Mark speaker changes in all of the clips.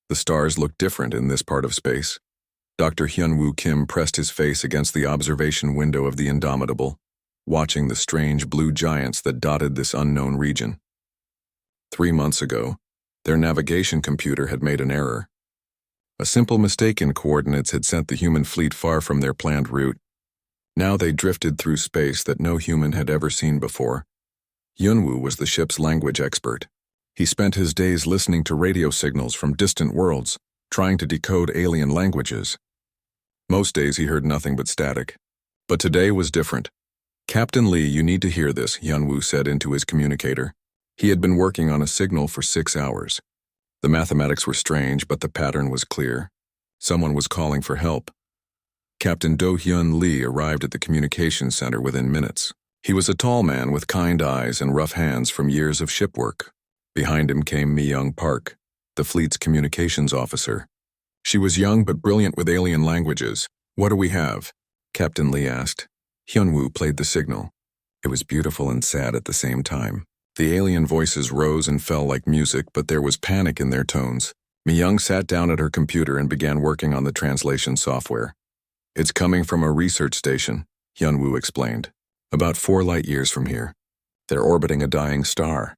Speaker 1: The stars looked different in this part of space. Dr. Hyunwoo Kim pressed his face against the observation window of the Indomitable, watching the strange blue giants that dotted this unknown region. 3 months ago, their navigation computer had made an error. A simple mistake in coordinates had sent the human fleet far from their planned route. Now they drifted through space that no human had ever seen before. Hyunwoo was the ship's language expert. He spent his days listening to radio signals from distant worlds, trying to decode alien languages. Most days he heard nothing but static. But today was different. "Captain Lee, you need to hear this," Hyunwoo said into his communicator. He had been working on a signal for 6 hours. The mathematics were strange, but the pattern was clear. Someone was calling for help. Captain Do-hyun Lee arrived at the communications center within minutes. He was a tall man with kind eyes and rough hands from years of ship work. Behind him came Mi-young Park, the fleet's communications officer. She was young but brilliant with alien languages. "What do we have?" Captain Lee asked. Hyunwoo played the signal. It was beautiful and sad at the same time. The alien voices rose and fell like music, but there was panic in their tones. Mi-young sat down at her computer and began working on the translation software. "It's coming from a research station," Hyunwoo explained. "About 4 light years from here. They're orbiting a dying star."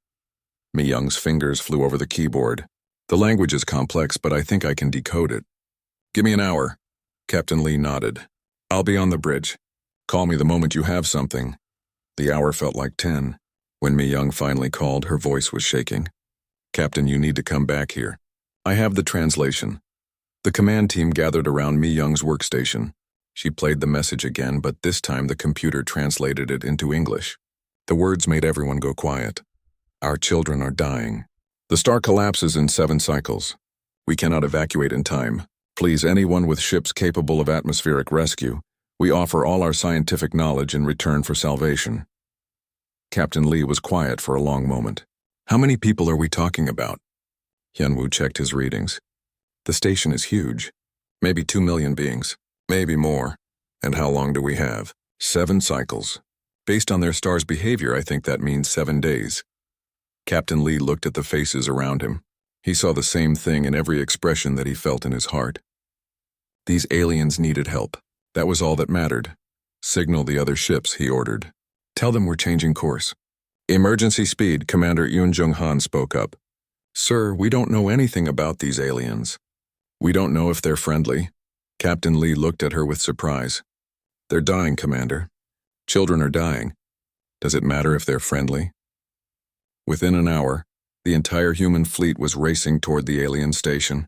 Speaker 1: Mi-young's fingers flew over the keyboard. "The language is complex, but I think I can decode it." "Give me an hour." Captain Lee nodded. "I'll be on the bridge. Call me the moment you have something." The hour felt like 10. When Mi-young finally called, her voice was shaking. "Captain, you need to come back here. I have the translation." The command team gathered around Mi-young's workstation. She played the message again, but this time the computer translated it into English. The words made everyone go quiet. "Our children are dying. The star collapses in 7 cycles. We cannot evacuate in time. Please, anyone with ships capable of atmospheric rescue, we offer all our scientific knowledge in return for salvation." Captain Lee was quiet for a long moment. "How many people are we talking about?" Hyunwoo checked his readings. "The station is huge. Maybe 2 million beings. Maybe more. And how long do we have?" 7 cycles. Based on their star's behavior, I think that means 7 days. Captain Lee looked at the faces around him. He saw the same thing in every expression that he felt in his heart. These aliens needed help. That was all that mattered. "Signal the other ships," he ordered. "Tell them we're changing course." "Emergency speed," Commander Yoon Jung-han spoke up. "Sir, we don't know anything about these aliens. We don't know if they're friendly." Captain Lee looked at her with surprise. "They're dying, Commander. Children are dying. Does it matter if they're friendly?" Within an hour, the entire human fleet was racing toward the alien station.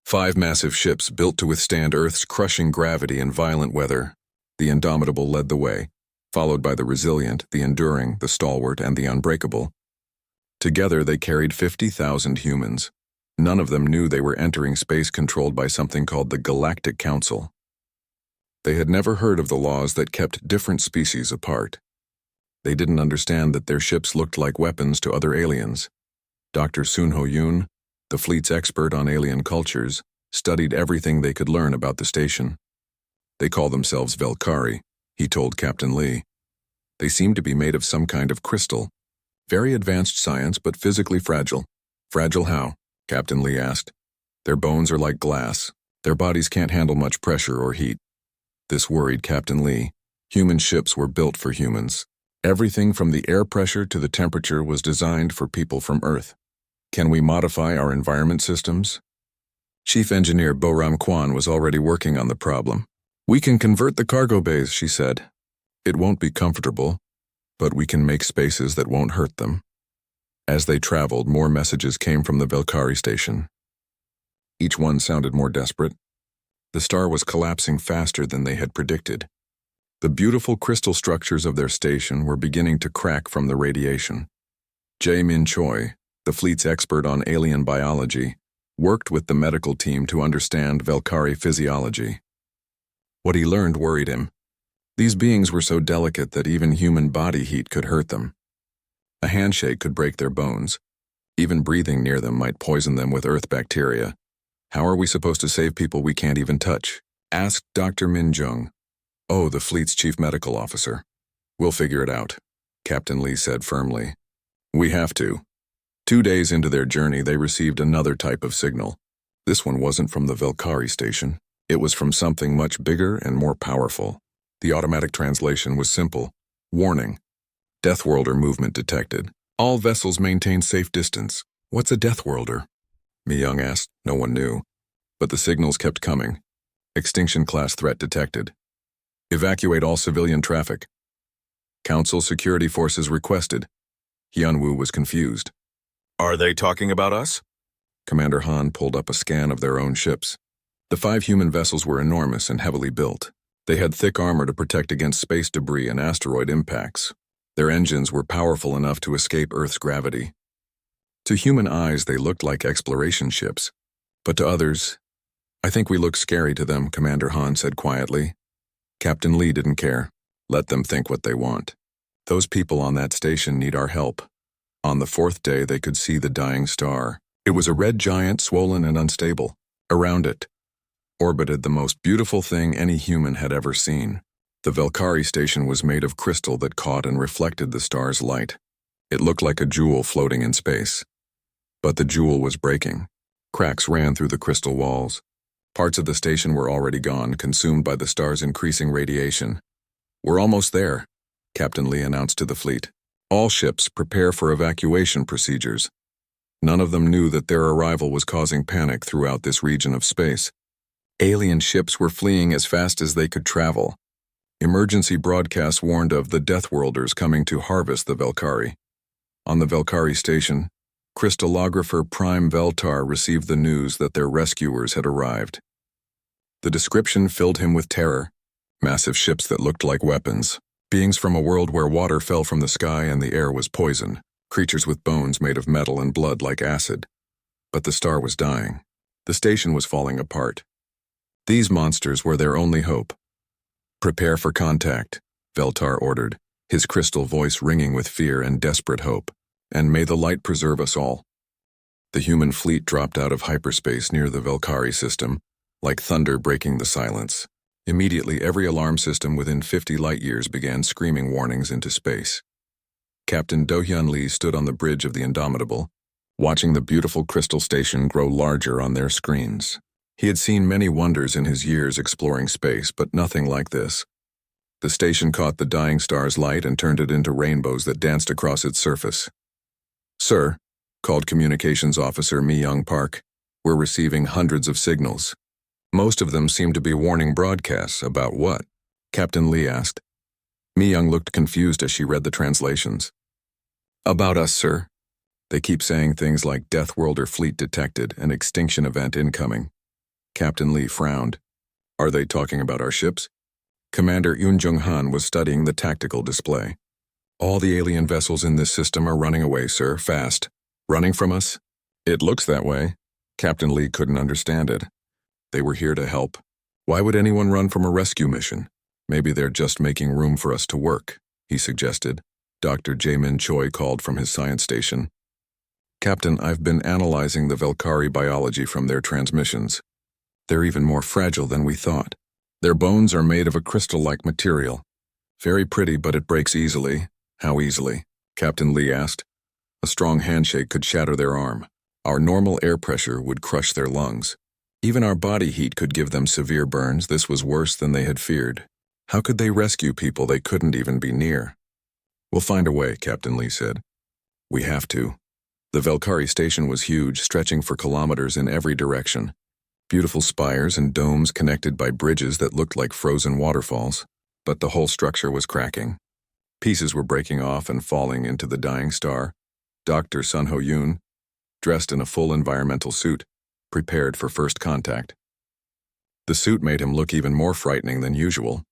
Speaker 1: 5 massive ships built to withstand Earth's crushing gravity and violent weather. The Indomitable led the way, followed by the Resilient, the Enduring, the Stalwart, and the Unbreakable. Together they carried 50,000 humans. None of them knew they were entering space controlled by something called the Galactic Council. They had never heard of the laws that kept different species apart. They didn't understand that their ships looked like weapons to other aliens. Dr. Sun Ho-yoon, the fleet's expert on alien cultures, studied everything they could learn about the station. "They call themselves Velkari," he told Captain Lee. "They seem to be made of some kind of crystal. Very advanced science, but physically fragile." "Fragile how?" Captain Lee asked. "Their bones are like glass. Their bodies can't handle much pressure or heat." This worried Captain Lee. Human ships were built for humans. Everything from the air pressure to the temperature was designed for people from Earth. "Can we modify our environment systems?" Chief Engineer Bo-ram Kwan was already working on the problem. "We can convert the cargo bays," she said. "It won't be comfortable, but we can make spaces that won't hurt them." As they traveled, more messages came from the Velkari station. Each one sounded more desperate. The star was collapsing faster than they had predicted. The beautiful crystal structures of their station were beginning to crack from the radiation. Jae-min Choi, the fleet's expert on alien biology, worked with the medical team to understand Velkari physiology. What he learned worried him. These beings were so delicate that even human body heat could hurt them. A handshake could break their bones. Even breathing near them might poison them with Earth bacteria. "How are we supposed to save people we can't even touch?" asked Dr. Min Jung. "Oh, the fleet's chief medical officer. We'll figure it out," Captain Lee said firmly. "We have to." 2 days into their journey, they received another type of signal. This one wasn't from the Velkari station. It was from something much bigger and more powerful. The automatic translation was simple. Warning. Deathworlder movement detected. All vessels maintain safe distance. What's a Deathworlder? Mi-young asked. No one knew. But the signals kept coming. Extinction class threat detected. Evacuate all civilian traffic. Council security forces requested. Hyunwoo was confused. Are they talking about us? Commander Han pulled up a scan of their own ships. The 5 human vessels were enormous and heavily built. They had thick armor to protect against space debris and asteroid impacts. Their engines were powerful enough to escape Earth's gravity. To human eyes, they looked like exploration ships. But to others, I think we look scary to them, Commander Han said quietly. Captain Lee didn't care. Let them think what they want. Those people on that station need our help. On the 4th day, they could see the dying star. It was a red giant, swollen and unstable. Around it orbited the most beautiful thing any human had ever seen. The Velkari station was made of crystal that caught and reflected the star's light. It looked like a jewel floating in space. But the jewel was breaking. Cracks ran through the crystal walls. Parts of the station were already gone, consumed by the star's increasing radiation. We're almost there, Captain Lee announced to the fleet. All ships prepare for evacuation procedures. None of them knew that their arrival was causing panic throughout this region of space. Alien ships were fleeing as fast as they could travel. Emergency broadcasts warned of the Deathworlders coming to harvest the Velkari. On the Velkari station, crystallographer Prime Veltar received the news that their rescuers had arrived. The description filled him with terror. Massive ships that looked like weapons. Beings from a world where water fell from the sky and the air was poison. Creatures with bones made of metal and blood like acid. But the star was dying. The station was falling apart. These monsters were their only hope. Prepare for contact, Veltar ordered, his crystal voice ringing with fear and desperate hope. And may the light preserve us all. The human fleet dropped out of hyperspace near the Velkari system, like thunder breaking the silence. Immediately, every alarm system within 50 light-years began screaming warnings into space. Captain Do-hyun Lee stood on the bridge of the Indomitable, watching the beautiful crystal station grow larger on their screens. He had seen many wonders in his years exploring space, but nothing like this. The station caught the dying star's light and turned it into rainbows that danced across its surface. Sir, called Communications Officer Mi-young Park, we're receiving hundreds of signals. Most of them seem to be warning broadcasts. About what? Captain Lee asked. Mi-young looked confused as she read the translations. About us, sir. They keep saying things like Deathworlder fleet detected and extinction event incoming. Captain Lee frowned. Are they talking about our ships? Commander Yoon Jung-han was studying the tactical display. All the alien vessels in this system are running away, sir, fast. Running from us? It looks that way. Captain Lee couldn't understand it. They were here to help. Why would anyone run from a rescue mission? Maybe they're just making room for us to work, he suggested. Dr. Jae-min Choi called from his science station. Captain, I've been analyzing the Velkari biology from their transmissions. They're even more fragile than we thought. Their bones are made of a crystal-like material. Very pretty, but it breaks easily. How easily? Captain Lee asked. A strong handshake could shatter their arm. Our normal air pressure would crush their lungs. Even our body heat could give them severe burns. This was worse than they had feared. How could they rescue people they couldn't even be near? We'll find a way, Captain Lee said. We have to. The Velkari station was huge, stretching for kilometers in every direction. Beautiful spires and domes connected by bridges that looked like frozen waterfalls. But the whole structure was cracking. Pieces were breaking off and falling into the dying star. Dr. Sun Ho-yoon, dressed in a full environmental suit, prepared for first contact. The suit made him look even more frightening than usual.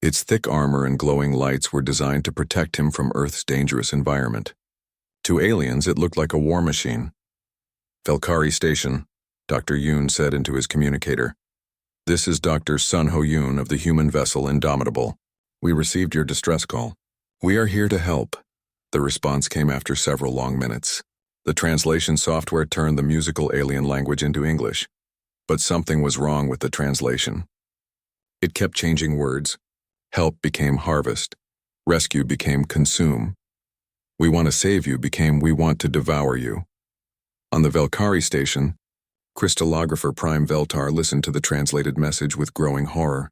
Speaker 1: Its thick armor and glowing lights were designed to protect him from Earth's dangerous environment. To aliens, it looked like a war machine. Velkari Station, Dr. Yoon said into his communicator. This is Dr. Sun Ho-yoon of the human vessel Indomitable. We received your distress call. We are here to help. The response came after several long minutes. The translation software turned the musical alien language into English. But something was wrong with the translation. It kept changing words. Help became harvest. Rescue became consume. We want to save you became we want to devour you. On the Velkari station, Crystallographer Prime Veltar listened to the translated message with growing horror.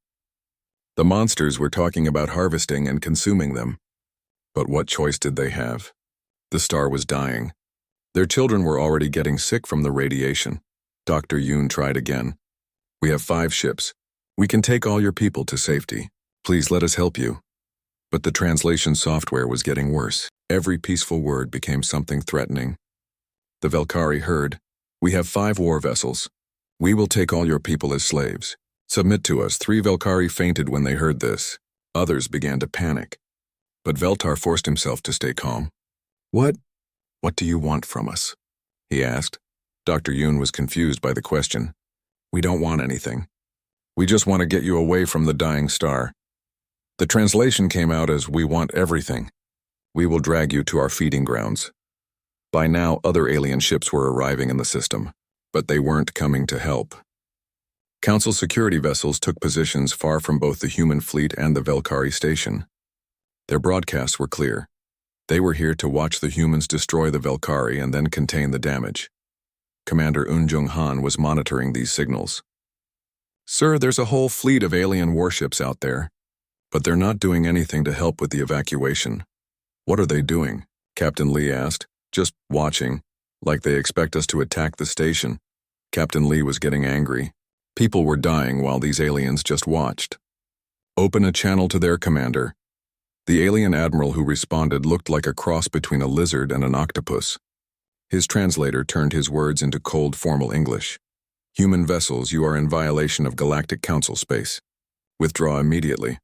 Speaker 1: The monsters were talking about harvesting and consuming them. But what choice did they have? The star was dying. Their children were already getting sick from the radiation. Dr. Yoon tried again. We have 5 ships. We can take all your people to safety. Please let us help you. But the translation software was getting worse. Every peaceful word became something threatening. The Velkari heard, "We have 5 war vessels. We will take all your people as slaves. Submit to us." 3 Velkari fainted when they heard this. Others began to panic. But Veltar forced himself to stay calm. What do you want from us?" he asked. Dr. Yoon was confused by the question. "We don't want anything. We just want to get you away from the dying star." The translation came out as, "We want everything. We will drag you to our feeding grounds." By now, other alien ships were arriving in the system, but they weren't coming to help. Council security vessels took positions far from both the human fleet and the Velkari station. Their broadcasts were clear. They were here to watch the humans destroy the Velkari and then contain the damage. Commander Eun Han was monitoring these signals. "Sir, there's a whole fleet of alien warships out there, but they're not doing anything to help with the evacuation." "What are they doing?" Captain Lee asked. "Just watching, like they expect us to attack the station." Captain Lee was getting angry. People were dying while these aliens just watched. "Open a channel to their commander." The alien admiral who responded looked like a cross between a lizard and an octopus. His translator turned his words into cold, formal English. "Human vessels, you are in violation of Galactic Council space. Withdraw immediately."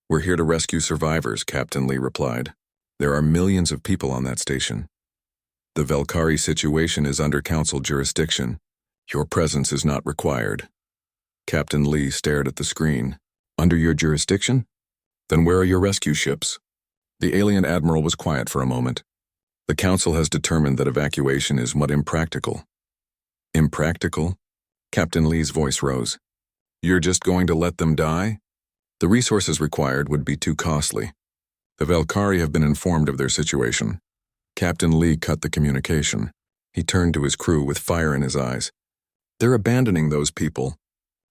Speaker 1: "We're here to rescue survivors," Captain Lee replied. "There are millions of people on that station. The Velkari situation is under Council jurisdiction. Your presence is not required." Captain Lee stared at the screen. "Under your jurisdiction? Then where are your rescue ships?" The alien admiral was quiet for a moment. "The Council has determined that evacuation is impractical." "Impractical?" Captain Lee's voice rose. "You're just going to let them die?" "The resources required would be too costly. The Velkari have been informed of their situation." Captain Lee cut the communication. He turned to his crew with fire in his eyes. "They're abandoning those people.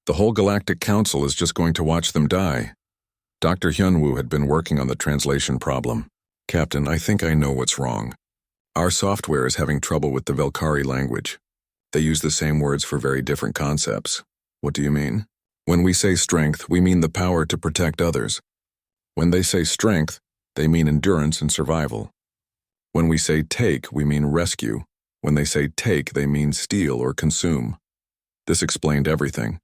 Speaker 1: The whole Galactic Council is just going to watch them die." Dr. Hyunwoo had been working on the translation problem. "Captain, I think I know what's wrong. Our software is having trouble with the Velkari language. They use the same words for very different concepts." "What do you mean?" "When we say strength, we mean the power to protect others. When they say strength, they mean endurance and survival. When we say take, we mean rescue. When they say take, they mean steal or consume." This explained everything.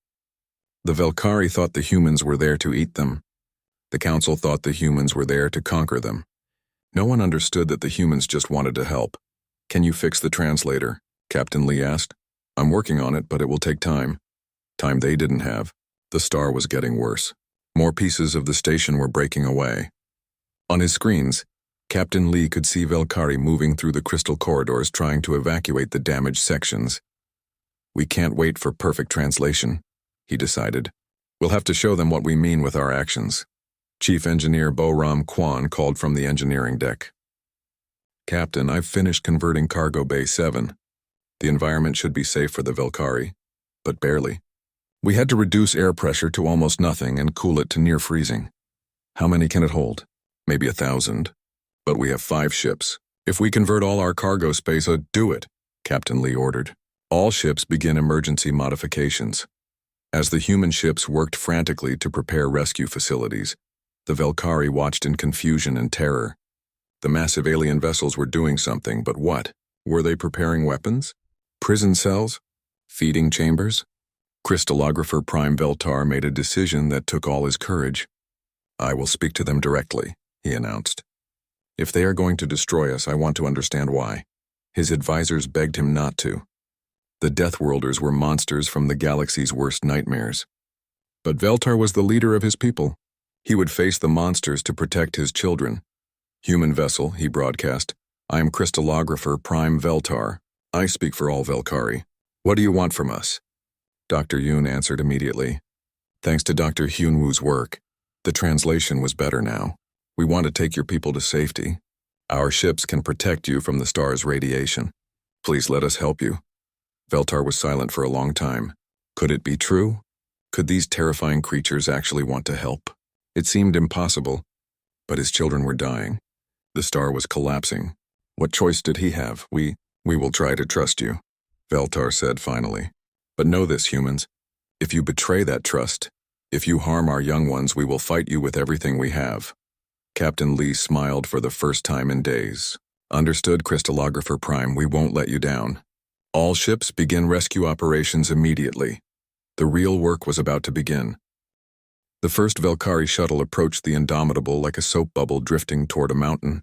Speaker 1: The Velkari thought the humans were there to eat them. The Council thought the humans were there to conquer them. No one understood that the humans just wanted to help. "Can you fix the translator?" Captain Lee asked. "I'm working on it, but it will take time." Time they didn't have. The star was getting worse. More pieces of the station were breaking away. On his screens, Captain Lee could see Velkari moving through the crystal corridors trying to evacuate the damaged sections. "We can't wait for perfect translation," he decided. "We'll have to show them what we mean with our actions." Chief Engineer Bo-Ram Kwan called from the engineering deck. "Captain, I've finished converting Cargo Bay 7. The environment should be safe for the Velkari, but barely. We had to reduce air pressure to almost nothing and cool it to near freezing. How many can it hold? Maybe 1,000. But we have 5 ships. If we convert all our cargo space, do it," Captain Lee ordered. "All ships begin emergency modifications." As the human ships worked frantically to prepare rescue facilities, the Velkari watched in confusion and terror. The massive alien vessels were doing something, but what? Were they preparing weapons? Prison cells? Feeding chambers? Crystallographer Prime Veltar made a decision that took all his courage. "I will speak to them directly," he announced. "If they are going to destroy us, I want to understand why." His advisors begged him not to. The Deathworlders were monsters from the galaxy's worst nightmares. But Veltar was the leader of his people. He would face the monsters to protect his children. "Human vessel," he broadcast. "I am Crystallographer Prime Veltar. I speak for all Velkari. What do you want from us?" Dr. Yoon answered immediately. "Thanks to Dr. Hyunwoo's work, the translation was better now. We want to take your people to safety. Our ships can protect you from the star's radiation. Please let us help you." Veltar was silent for a long time. Could it be true? Could these terrifying creatures actually want to help? It seemed impossible, but his children were dying. The star was collapsing. What choice did he have? We will try to trust you, Veltar said finally. But know this, humans. If you betray that trust, if you harm our young ones, we will fight you with everything we have. Captain Lee smiled for the first time in days. Understood, Crystallographer Prime, we won't let you down. All ships begin rescue operations immediately. The real work was about to begin. The first Velkari shuttle approached the Indomitable like a soap bubble drifting toward a mountain.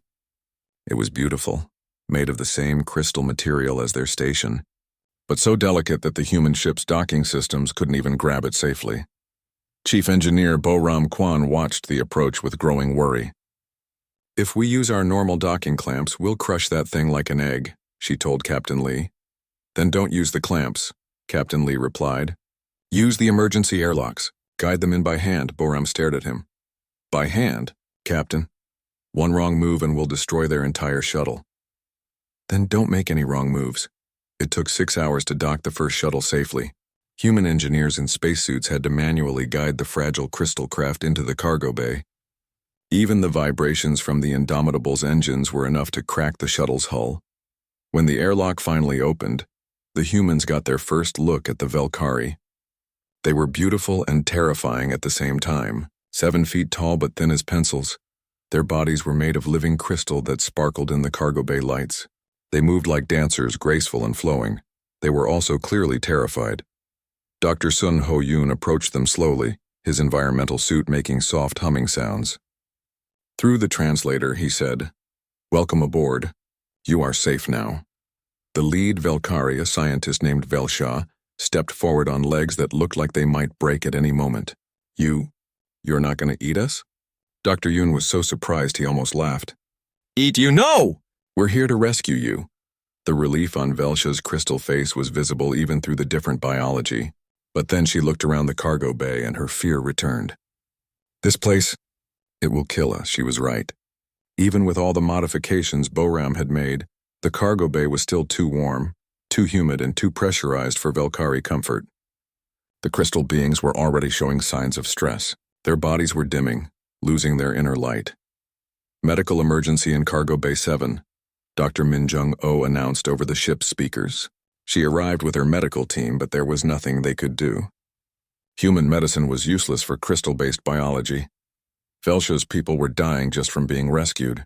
Speaker 1: It was beautiful, made of the same crystal material as their station, but so delicate that the human ship's docking systems couldn't even grab it safely. Chief Engineer Boram Kwan watched the approach with growing worry. If we use our normal docking clamps, we'll crush that thing like an egg, she told Captain Lee. Then don't use the clamps, Captain Lee replied. Use the emergency airlocks. Guide them in by hand, Boram stared at him. By hand, Captain? One wrong move and we'll destroy their entire shuttle. Then don't make any wrong moves. It took 6 hours to dock the first shuttle safely. Human engineers in spacesuits had to manually guide the fragile crystal craft into the cargo bay. Even the vibrations from the Indomitable's engines were enough to crack the shuttle's hull. When the airlock finally opened, the humans got their first look at the Velkari. They were beautiful and terrifying at the same time, 7 feet tall but thin as pencils. Their bodies were made of living crystal that sparkled in the cargo bay lights. They moved like dancers, graceful and flowing. They were also clearly terrified. Dr. Sun Ho Yoon approached them slowly, his environmental suit making soft humming sounds. Through the translator, he said, "Welcome aboard. You are safe now." The lead Velkari, a scientist named Velsha, stepped forward on legs that looked like they might break at any moment. You're not going to eat us?" Dr. Yoon was so surprised he almost laughed. "Eat you? No! We're here to rescue you." The relief on Velsha's crystal face was visible even through the different biology. But then she looked around the cargo bay and her fear returned. "This place, it will kill us," she was right. Even with all the modifications Boram had made, the cargo bay was still too warm, too humid and too pressurized for Velkari comfort. The crystal beings were already showing signs of stress. Their bodies were dimming, losing their inner light. "Medical emergency in Cargo Bay 7, Dr. Min Jung-oh announced over the ship's speakers. She arrived with her medical team, but there was nothing they could do. Human medicine was useless for crystal-based biology. Velsha's people were dying just from being rescued.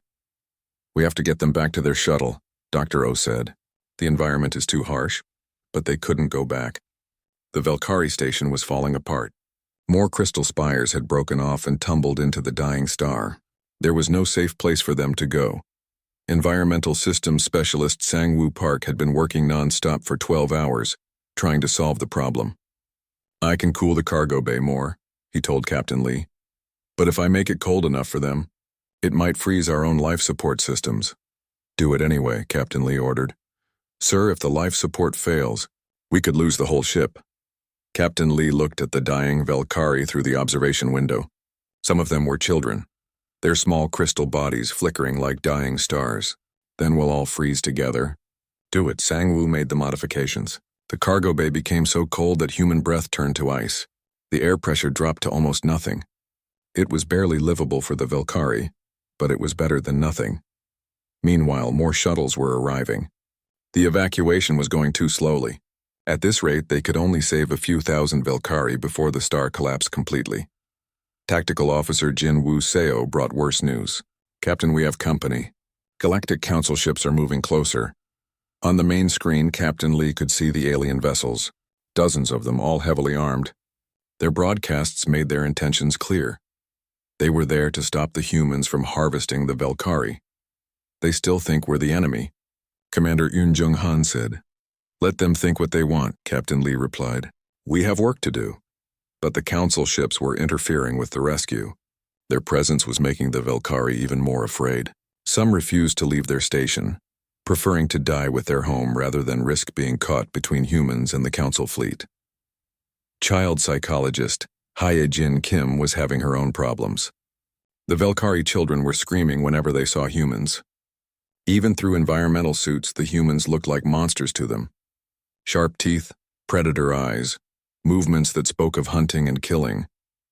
Speaker 1: "We have to get them back to their shuttle," Dr. O said. "The environment is too harsh," but they couldn't go back. The Velkari station was falling apart. More crystal spires had broken off and tumbled into the dying star. There was no safe place for them to go. Environmental systems specialist Sang-woo Park had been working non-stop for 12 hours, trying to solve the problem. "I can cool the cargo bay more," he told Captain Lee. "But if I make it cold enough for them, it might freeze our own life support systems." "Do it anyway," Captain Lee ordered. "Sir, if the life support fails, we could lose the whole ship." Captain Lee looked at the dying Velkari through the observation window. Some of them were children, their small crystal bodies flickering like dying stars. "Then we'll all freeze together." "Do it." Sang-woo made the modifications. The cargo bay became so cold that human breath turned to ice. The air pressure dropped to almost nothing. It was barely livable for the Velkari, but it was better than nothing. Meanwhile, more shuttles were arriving. The evacuation was going too slowly. At this rate, they could only save a few thousand Velkari before the star collapsed completely. Tactical Officer Jin Woo Seo brought worse news. "Captain, we have company. Galactic Council ships are moving closer." On the main screen, Captain Lee could see the alien vessels, dozens of them, all heavily armed. Their broadcasts made their intentions clear. They were there to stop the humans from harvesting the Velkari. "They still think we're the enemy," Commander Yoon Jung-han said. "Let them think what they want," Captain Lee replied. "We have work to do." But the Council ships were interfering with the rescue. Their presence was making the Velkari even more afraid. Some refused to leave their station, preferring to die with their home rather than risk being caught between humans and the Council fleet. Child psychologist Hye Jin Kim was having her own problems. The Velkari children were screaming whenever they saw humans. Even through environmental suits, the humans looked like monsters to them. Sharp teeth, predator eyes, movements that spoke of hunting and killing.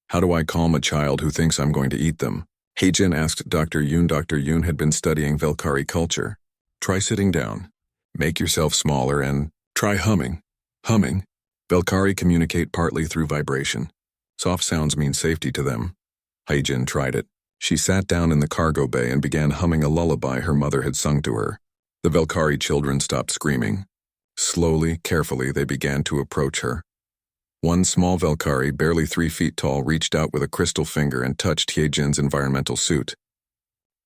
Speaker 1: How do I calm a child who thinks I'm going to eat them? Heijin asked Dr. Yoon. Dr. Yoon had been studying Velkari culture. Try sitting down. Make yourself smaller and try humming. Humming. Velkari communicate partly through vibration. Soft sounds mean safety to them. Heijin tried it. She sat down in the cargo bay and began humming a lullaby her mother had sung to her. The Velkari children stopped screaming. Slowly, carefully, they began to approach her. One small Velkari, barely 3 feet tall, reached out with a crystal finger and touched Heijin's environmental suit.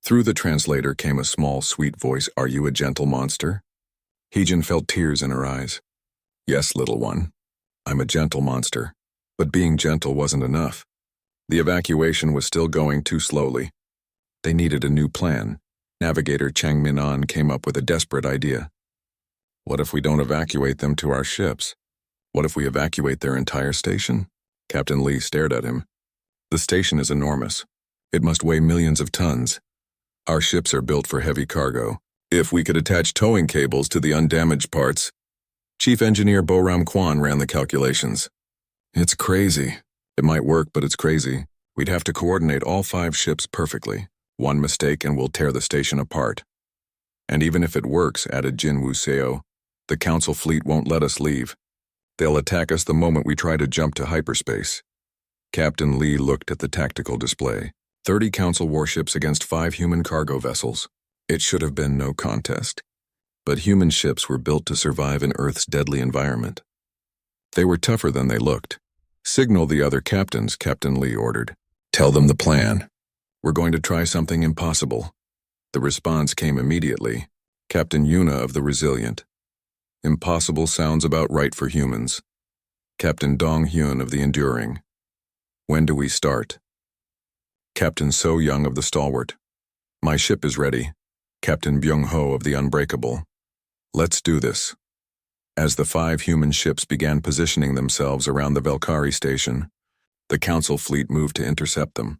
Speaker 1: Through the translator came a small, sweet voice. Are you a gentle monster? Heijin felt tears in her eyes. Yes, little one. I'm a gentle monster. But being gentle wasn't enough. The evacuation was still going too slowly. They needed a new plan. Navigator Chang Min-an came up with a desperate idea. What if we don't evacuate them to our ships? What if we evacuate their entire station? Captain Lee stared at him. The station is enormous. It must weigh millions of tons. Our ships are built for heavy cargo. If we could attach towing cables to the undamaged parts. Chief Engineer Boram Kwan ran the calculations. It's crazy. It might work, but it's crazy. We'd have to coordinate all 5 ships perfectly. One mistake and we'll tear the station apart. And even if it works, added Jin Woo-seo, the Council fleet won't let us leave. They'll attack us the moment we try to jump to hyperspace. Captain Lee looked at the tactical display. 30 Council warships against 5 human cargo vessels. It should have been no contest. But human ships were built to survive in Earth's deadly environment. They were tougher than they looked. Signal the other captains, Captain Lee ordered. Tell them the plan. We're going to try something impossible. The response came immediately. Captain Yuna of the Resilient. Impossible sounds about right for humans. Captain Dong Hyun of the Enduring. When do we start? Captain So Young of the Stalwart. My ship is ready. Captain Byung Ho of the Unbreakable. Let's do this. As the 5 human ships began positioning themselves around the Velkari station, the Council fleet moved to intercept them.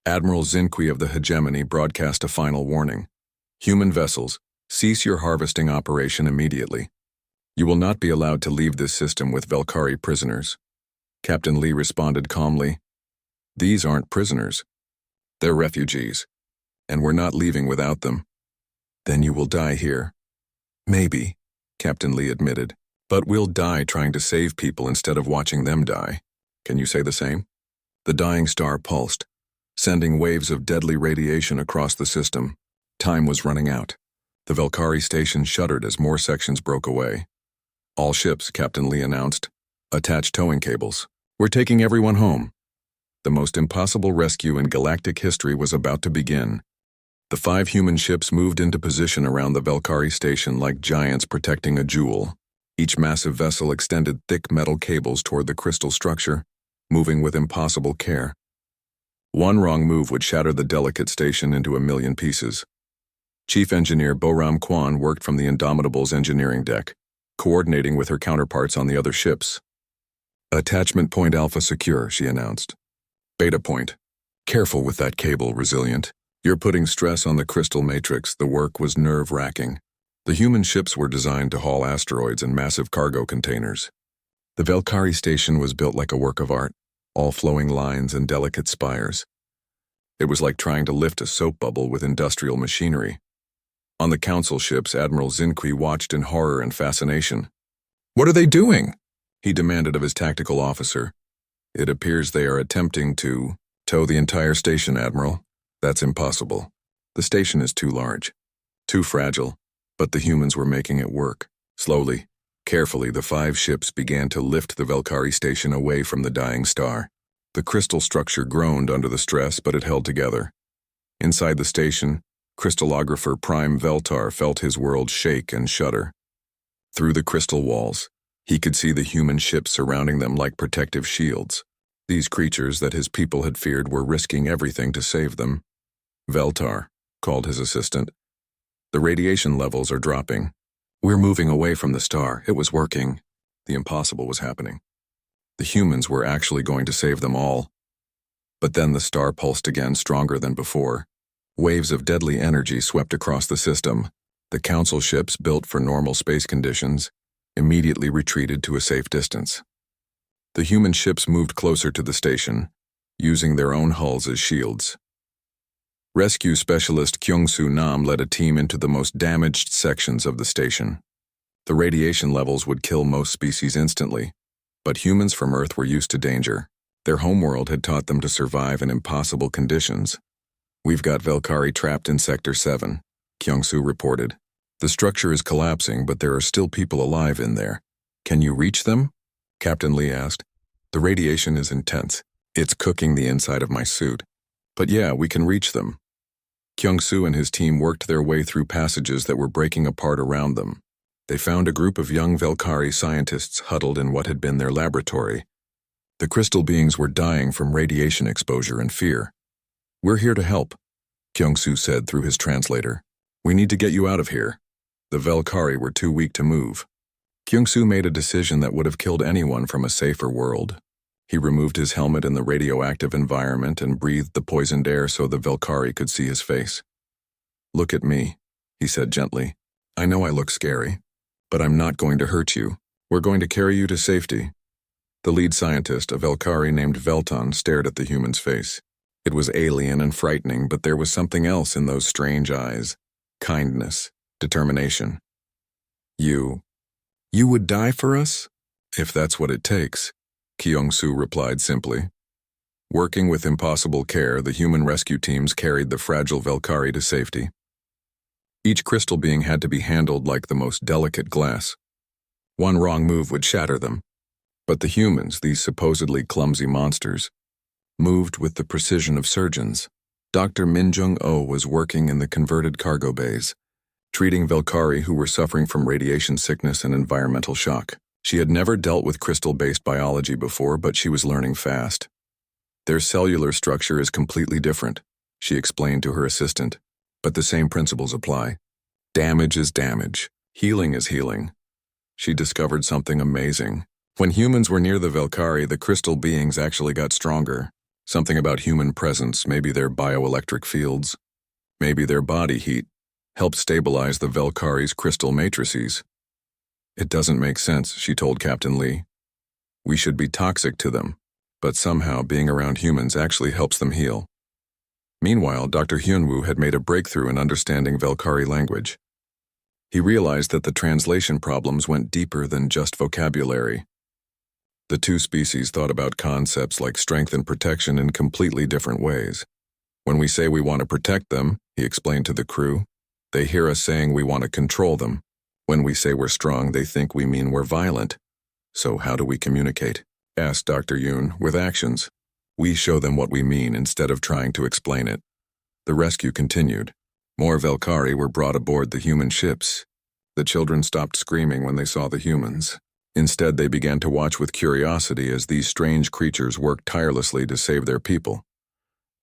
Speaker 1: Admiral Zinqui of the Hegemony broadcast a final warning. Human vessels, cease your harvesting operation immediately. You will not be allowed to leave this system with Velkari prisoners. Captain Lee responded calmly. These aren't prisoners. They're refugees, and we're not leaving without them. Then you will die here. Maybe, Captain Lee admitted, but we'll die trying to save people instead of watching them die. Can you say the same? The dying star pulsed, sending waves of deadly radiation across the system. Time was running out. The Velkari station shuddered as more sections broke away. All ships, Captain Lee announced, attach towing cables. We're taking everyone home. The most impossible rescue in galactic history was about to begin. The 5 human ships moved into position around the Velkari station like giants protecting a jewel. Each massive vessel extended thick metal cables toward the crystal structure, moving with impossible care. One wrong move would shatter the delicate station into a million pieces. Chief Engineer Boram Kwan worked from the Indomitable's engineering deck, coordinating with her counterparts on the other ships. Attachment point Alpha secure, she announced. Beta point. Careful with that cable, Resilient. You're putting stress on the crystal matrix. The work was nerve-wracking. The human ships were designed to haul asteroids and massive cargo containers. The Velkari station was built like a work of art, all flowing lines and delicate spires. It was like trying to lift a soap bubble with industrial machinery. On the Council ships, Admiral Zinqui watched in horror and fascination. What are they doing? He demanded of his tactical officer. It appears they are attempting to tow the entire station, Admiral. That's impossible. The station is too large, too fragile, but the humans were making it work. Slowly, carefully, the 5 ships began to lift the Velkari station away from the dying star. The crystal structure groaned under the stress, but it held together. Inside the station, crystallographer Prime Veltar felt his world shake and shudder. Through the crystal walls, he could see the human ships surrounding them like protective shields. These creatures that his people had feared were risking everything to save them. Veltar, called his assistant. The radiation levels are dropping. We're moving away from the star. It was working. The impossible was happening. The humans were actually going to save them all. But then the star pulsed again, stronger than before. Waves of deadly energy swept across the system. The Council ships, built for normal space conditions, immediately retreated to a safe distance. The human ships moved closer to the station, using their own hulls as shields. Rescue specialist Kyung-Soo Nam led a team into the most damaged sections of the station. The radiation levels would kill most species instantly, but humans from Earth were used to danger. Their homeworld had taught them to survive in impossible conditions. "We've got Valkyrie trapped in Sector 7, Kyung-Soo reported. "The structure is collapsing, but there are still people alive in there. Can you reach them?" Captain Lee asked. "The radiation is intense. It's cooking the inside of my suit. But yeah, we can reach them." Kyung-Soo and his team worked their way through passages that were breaking apart around them. They found a group of young Valkyrie scientists huddled in what had been their laboratory. The crystal beings were dying from radiation exposure and fear. "We're here to help," Kyung-Soo said through his translator. "We need to get you out of here." The Valkyrie were too weak to move. Kyung-Soo made a decision that would have killed anyone from a safer world. He removed his helmet in the radioactive environment and breathed the poisoned air so the Valkyrie could see his face. "Look at me," he said gently. "I know I look scary, but I'm not going to hurt you. We're going to carry you to safety." The lead scientist, a Valkyrie named Velton, stared at the human's face. It was alien and frightening, but there was something else in those strange eyes. Kindness, determination. You would die for us?" "If that's what it takes," Kyung-Soo replied simply. Working with impossible care, the human rescue teams carried the fragile Valkyrie to safety. Each crystal being had to be handled like the most delicate glass. One wrong move would shatter them. But the humans, these supposedly clumsy monsters, moved with the precision of surgeons. Dr. Min Jung-oh was working in the converted cargo bays, treating Valkyrie who were suffering from radiation sickness and environmental shock. She had never dealt with crystal-based biology before, but she was learning fast. "Their cellular structure is completely different," she explained to her assistant, "but the same principles apply. Damage is damage. Healing is healing." She discovered something amazing. When humans were near the Valkyrie, the crystal beings actually got stronger. Something about human presence, maybe their bioelectric fields, maybe their body heat, helped stabilize the Valkyrie's crystal matrices. "It doesn't make sense," she told Captain Lee. "We should be toxic to them, but somehow being around humans actually helps them heal." Meanwhile, Dr. Hyunwoo had made a breakthrough in understanding Valkyrie language. He realized that the translation problems went deeper than just vocabulary. The two species thought about concepts like strength and protection in completely different ways. "When we say we want to protect them," he explained to the crew, "they hear us saying we want to control them. When we say we're strong, they think we mean we're violent." "So how do we communicate?" asked Dr. Yoon. "With actions. We show them what we mean instead of trying to explain it." The rescue continued. More Valkyrie were brought aboard the human ships. The children stopped screaming when they saw the humans. Instead, they began to watch with curiosity as these strange creatures worked tirelessly to save their people.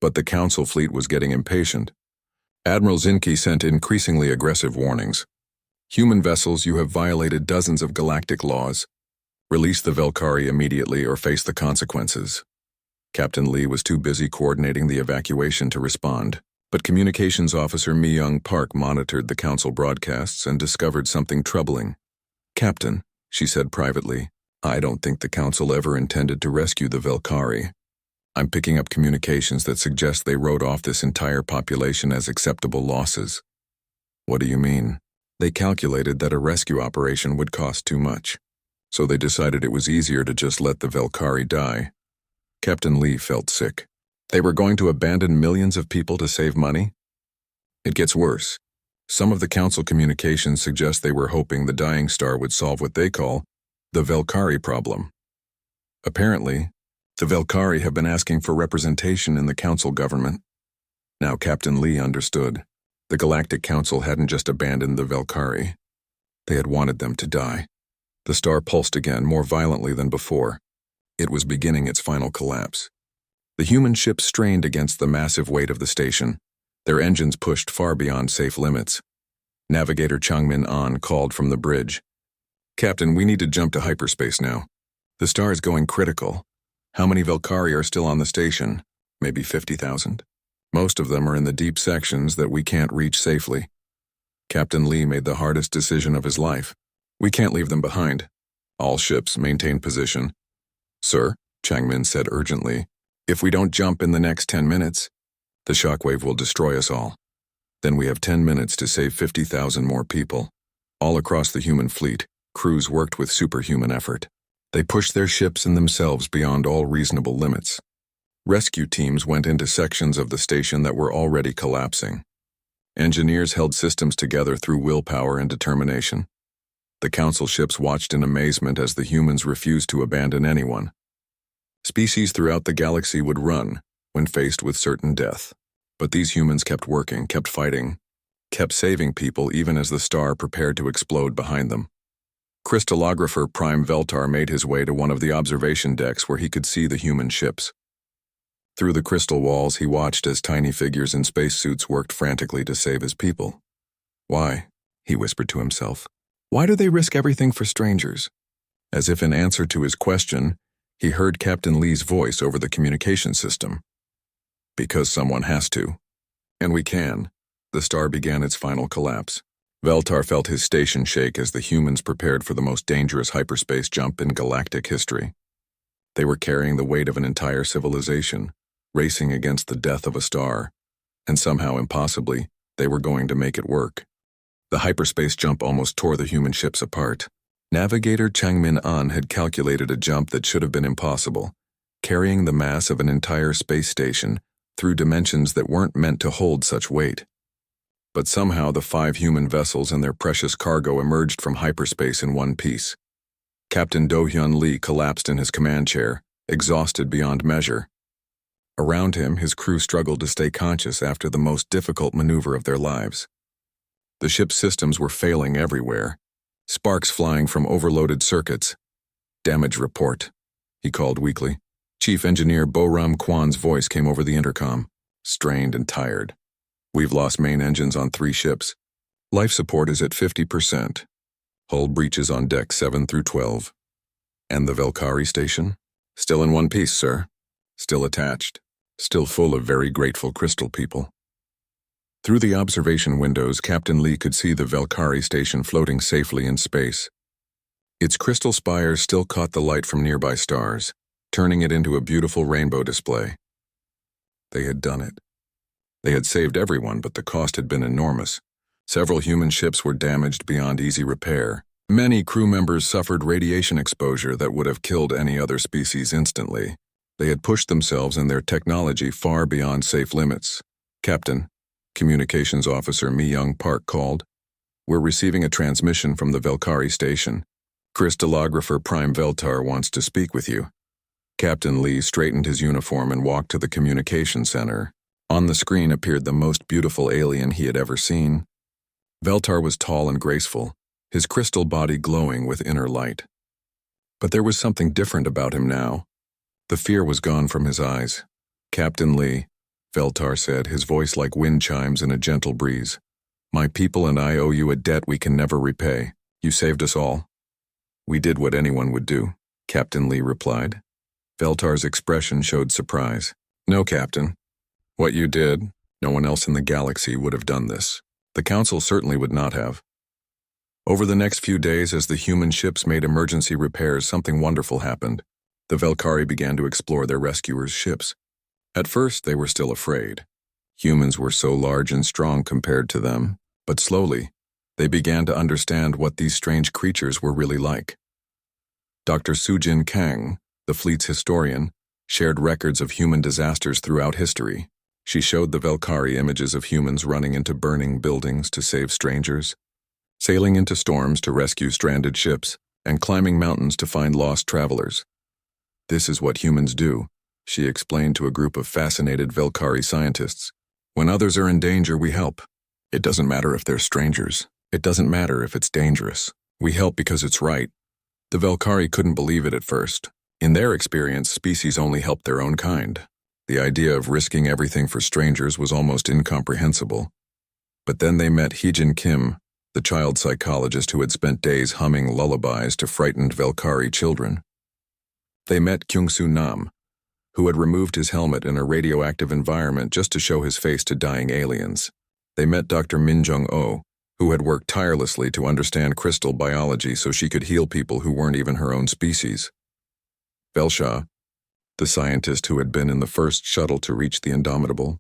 Speaker 1: But the Council fleet was getting impatient. Admiral Zinke sent increasingly aggressive warnings. "Human vessels, you have violated dozens of galactic laws. Release the Valkyrie immediately or face the consequences." Captain Lee was too busy coordinating the evacuation to respond, but Communications Officer Mi-young Park monitored the Council broadcasts and discovered something troubling. "Captain," she said privately, "I don't think the Council ever intended to rescue the Valkyrie. I'm picking up communications that suggest they wrote off this entire population as acceptable losses." "What do you mean?" "They calculated that a rescue operation would cost too much, so they decided it was easier to just let the Valkyrie die." Captain Lee felt sick. They were going to abandon millions of people to save money? It gets worse. Some of the Council communications suggest they were hoping the dying star would solve what they call the Valkyrie problem. Apparently, the Valkyrie have been asking for representation in the Council government. Now Captain Lee understood. The Galactic Council hadn't just abandoned the Valkyrie. They had wanted them to die. The star pulsed again, more violently than before. It was beginning its final collapse. The human ships strained against the massive weight of the station. Their engines pushed far beyond safe limits. Navigator Changmin An called from the bridge. "Captain, we need to jump to hyperspace now. The star is going critical. How many Valkyrie are still on the station? Maybe 50,000. Most of them are in the deep sections that we can't reach safely." Captain Lee made the hardest decision of his life. We can't leave them behind. All ships maintain position. Sir, Changmin said urgently, if we don't jump in the next 10 minutes, the shockwave will destroy us all. Then we have 10 minutes to save 50,000 more people. All across the human fleet, crews worked with superhuman effort. They pushed their ships and themselves beyond all reasonable limits. Rescue teams went into sections of the station that were already collapsing. Engineers held systems together through willpower and determination. The council ships watched in amazement as the humans refused to abandon anyone. Species throughout the galaxy would run when faced with certain death. But these humans kept working, kept fighting, kept saving people even as the star prepared to explode behind them. Crystallographer Prime Veltar made his way to one of the observation decks where he could see the human ships. Through the crystal walls, he watched as tiny figures in spacesuits worked frantically to save his people. Why? He whispered to himself. Why do they risk everything for strangers? As if in answer to his question, he heard Captain Lee's voice over the communication system. Because someone has to. And we can. The star began its final collapse. Veltar felt his station shake as the humans prepared for the most dangerous hyperspace jump in galactic history. They were carrying the weight of an entire civilization, racing against the death of a star, and somehow impossibly, they were going to make it work. The hyperspace jump almost tore the human ships apart. Navigator Changmin An had calculated a jump that should have been impossible, carrying the mass of an entire space station through dimensions that weren't meant to hold such weight. But somehow the 5 human vessels and their precious cargo emerged from hyperspace in one piece. Captain Do-hyun Lee collapsed in his command chair, exhausted beyond measure. Around him, his crew struggled to stay conscious after the most difficult maneuver of their lives. The ship's systems were failing everywhere, sparks flying from overloaded circuits. Damage report, he called weakly. Chief Engineer Bo-ram Kwan's voice came over the intercom, strained and tired. We've lost main engines on 3 ships. Life support is at 50%. Hull breaches on deck 7 through 12. And the Velkari station? Still in one piece, sir. Still attached. Still full of very grateful crystal people. Through the observation windows, Captain Lee could see the Velkari station floating safely in space. Its crystal spires still caught the light from nearby stars, turning it into a beautiful rainbow display. They had done it. They had saved everyone, but the cost had been enormous. Several human ships were damaged beyond easy repair. Many crew members suffered radiation exposure that would have killed any other species instantly. They had pushed themselves and their technology far beyond safe limits. Captain, Communications Officer Mi-young Park called. We're receiving a transmission from the Velkari station. Crystallographer Prime Veltar wants to speak with you. Captain Lee straightened his uniform and walked to the communication center. On the screen appeared the most beautiful alien he had ever seen. Veltar was tall and graceful, his crystal body glowing with inner light. But there was something different about him now. The fear was gone from his eyes. Captain Lee, Veltar said, his voice like wind chimes in a gentle breeze. My people and I owe you a debt we can never repay. You saved us all. We did what anyone would do, Captain Lee replied. Veltar's expression showed surprise. No, Captain. What you did, no one else in the galaxy would have done this. The Council certainly would not have. Over the next few days, as the human ships made emergency repairs, something wonderful happened. The Velkari began to explore their rescuers' ships. At first, they were still afraid. Humans were so large and strong compared to them, but slowly, they began to understand what these strange creatures were really like. Dr. Sujin Kang, the fleet's historian, shared records of human disasters throughout history. She showed the Velkari images of humans running into burning buildings to save strangers, sailing into storms to rescue stranded ships, and climbing mountains to find lost travelers. This is what humans do, she explained to a group of fascinated Velkari scientists. When others are in danger, we help. It doesn't matter if they're strangers. It doesn't matter if it's dangerous. We help because it's right. The Velkari couldn't believe it at first. In their experience, species only helped their own kind. The idea of risking everything for strangers was almost incomprehensible. But then they met Heejin Kim, the child psychologist who had spent days humming lullabies to frightened Velkari children. They met Kyung-soo Nam, who had removed his helmet in a radioactive environment just to show his face to dying aliens. They met Dr. Min Jung-oh, who had worked tirelessly to understand crystal biology so she could heal people who weren't even her own species. Velsha, the scientist who had been in the first shuttle to reach the Indomitable,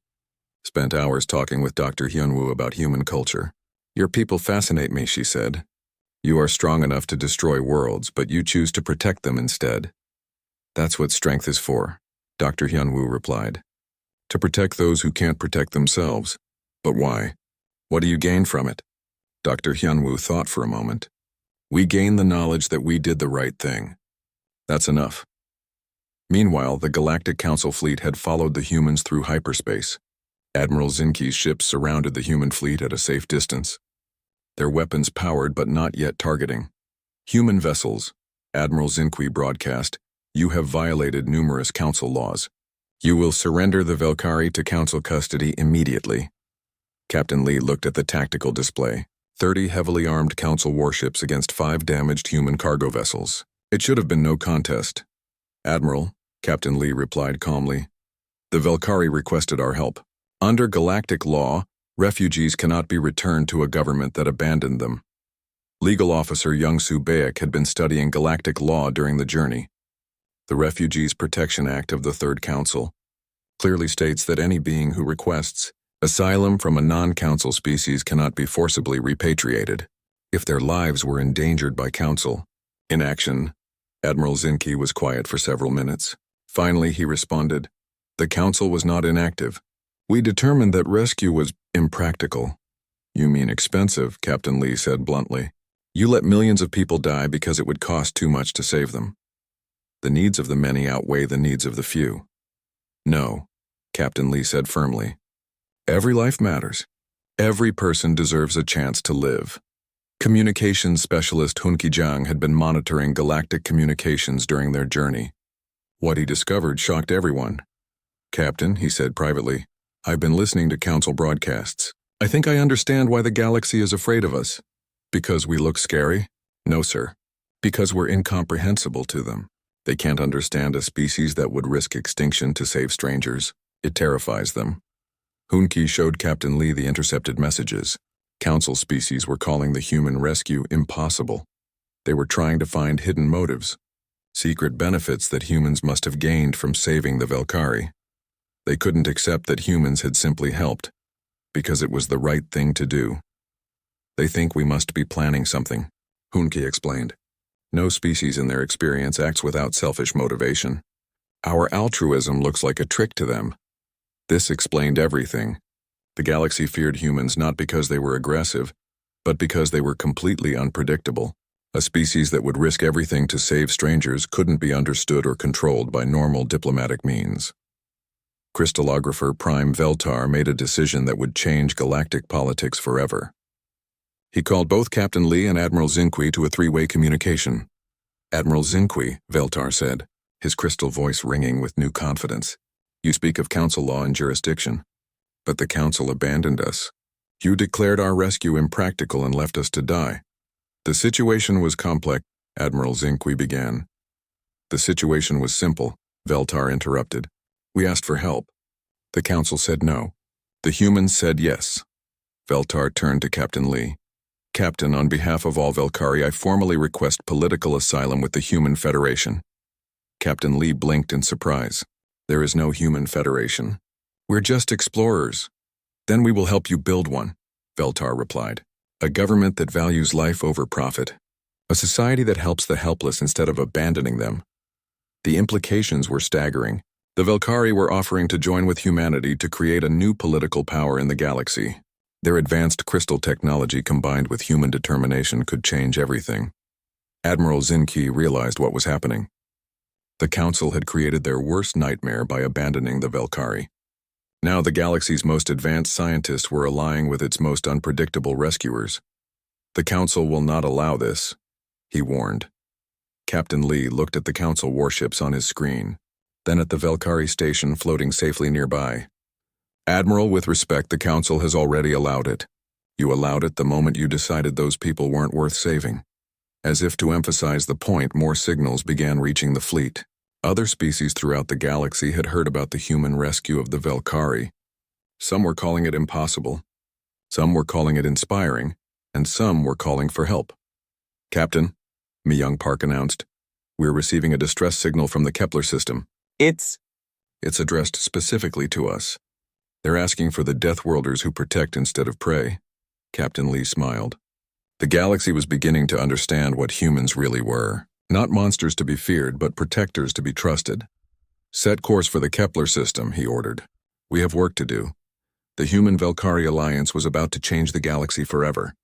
Speaker 1: spent hours talking with Dr. Hyunwoo about human culture. "Your people fascinate me," she said. "You are strong enough to destroy worlds, but you choose to protect them instead." "That's what strength is for," Dr. Hyunwoo replied. "To protect those who can't protect themselves. But why? What do you gain from it?" Dr. Hyunwoo thought for a moment. "We gain the knowledge that we did the right thing. That's enough." Meanwhile, the Galactic Council fleet had followed the humans through hyperspace. Admiral Zinke's ships surrounded the human fleet at a safe distance, their weapons powered but not yet targeting. "Human vessels," Admiral Zinke broadcast, "you have violated numerous Council laws. You will surrender the Valkyrie to Council custody immediately." Captain Lee looked at the tactical display. 30 heavily armed Council warships against 5 damaged human cargo vessels. "It should have been no contest." "Admiral," Captain Lee replied calmly, "the Valkyrie requested our help. Under galactic law, refugees cannot be returned to a government that abandoned them." Legal officer Young-Soo Baek had been studying galactic law during the journey. The Refugees Protection Act of the Third Council clearly states that any being who requests asylum from a non-Council species cannot be forcibly repatriated if their lives were endangered by Council inaction. Admiral Zinke was quiet for several minutes. Finally, he responded, "The Council was not inactive. We determined that rescue was impractical." "You mean expensive," Captain Lee said bluntly. "You let millions of people die because it would cost too much to save them. The needs of the many outweigh the needs of the few." "No," Captain Lee said firmly. "Every life matters. Every person deserves a chance to live." Communications specialist Hun Ki-jang had been monitoring galactic communications during their journey. What he discovered shocked everyone. "Captain," he said privately, "I've been listening to Council broadcasts. I think I understand why the galaxy is afraid of us." "Because we look scary?" "No, sir. Because we're incomprehensible to them. They can't understand a species that would risk extinction to save strangers. It terrifies them." Hun-Ki showed Captain Lee the intercepted messages. Council species were calling the human rescue impossible. They were trying to find hidden motives, secret benefits that humans must have gained from saving the Valkyrie. They couldn't accept that humans had simply helped, because it was the right thing to do. "They think we must be planning something," Hun-Ki explained. "No species in their experience acts without selfish motivation. Our altruism looks like a trick to them." This explained everything. The galaxy feared humans not because they were aggressive, but because they were completely unpredictable. A species that would risk everything to save strangers couldn't be understood or controlled by normal diplomatic means. Crystallographer Prime Veltar made a decision that would change galactic politics forever. He called both Captain Lee and Admiral Zinke to a 3-way communication. "Admiral Zinke," Veltar said, his crystal voice ringing with new confidence, "you speak of Council law and jurisdiction. But the Council abandoned us. You declared our rescue impractical and left us to die." "The situation was complex," Admiral Zinke began. "The situation was simple," Veltar interrupted. "We asked for help. The Council said no. The humans said yes." Veltar turned to Captain Lee. "Captain, on behalf of all Valkyrie, I formally request political asylum with the Human Federation." Captain Lee blinked in surprise. "There is no Human Federation. We're just explorers." "Then we will help you build one," Veltar replied. "A government that values life over profit. A society that helps the helpless instead of abandoning them." The implications were staggering. The Valkyrie were offering to join with humanity to create a new political power in the galaxy. Their advanced crystal technology combined with human determination could change everything. Admiral Zinke realized what was happening. The Council had created their worst nightmare by abandoning the Valkyrie. Now the galaxy's most advanced scientists were allying with its most unpredictable rescuers. "The Council will not allow this," he warned. Captain Lee looked at the Council warships on his screen, then at the Valkyrie station floating safely nearby. "Admiral, with respect, the Council has already allowed it. You allowed it the moment you decided those people weren't worth saving." As if to emphasize the point, more signals began reaching the fleet. Other species throughout the galaxy had heard about the human rescue of the Valkyrie. Some were calling it impossible, some were calling it inspiring, and some were calling for help. "Captain," Mi-young Park announced, "we're receiving a distress signal from the Kepler system.
Speaker 2: It's
Speaker 1: Addressed specifically to us. They're asking for the Deathworlders who protect instead of prey." Captain Lee smiled. The galaxy was beginning to understand what humans really were. Not monsters to be feared, but protectors to be trusted. "Set course for the Kepler system," he ordered. "We have work to do." The Human-Velkari alliance was about to change the galaxy forever.